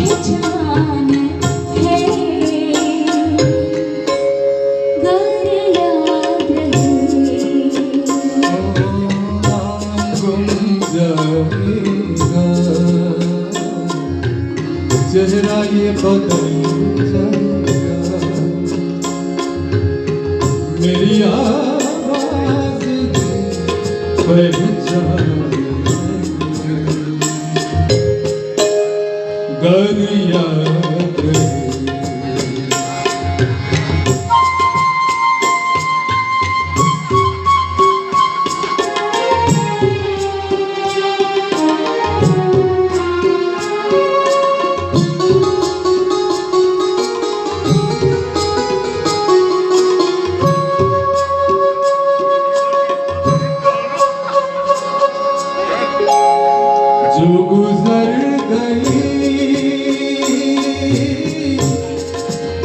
पहचान है, घर याद रहे। गुम जाएगा चेहरा ये बदल जाएगा, मेरी आवाज पहचान घर याद रहे। जो गुजर गई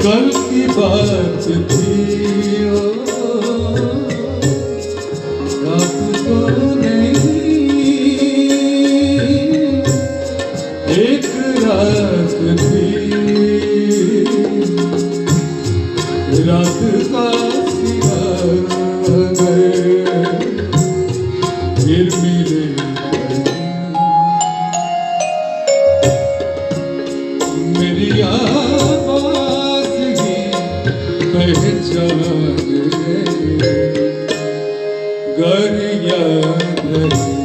कल की बात थी, ओ रात को नहीं एक रात थी, रात का सिंगार फिर मिले मेरी आवाज ही पहचान घर याद रहे।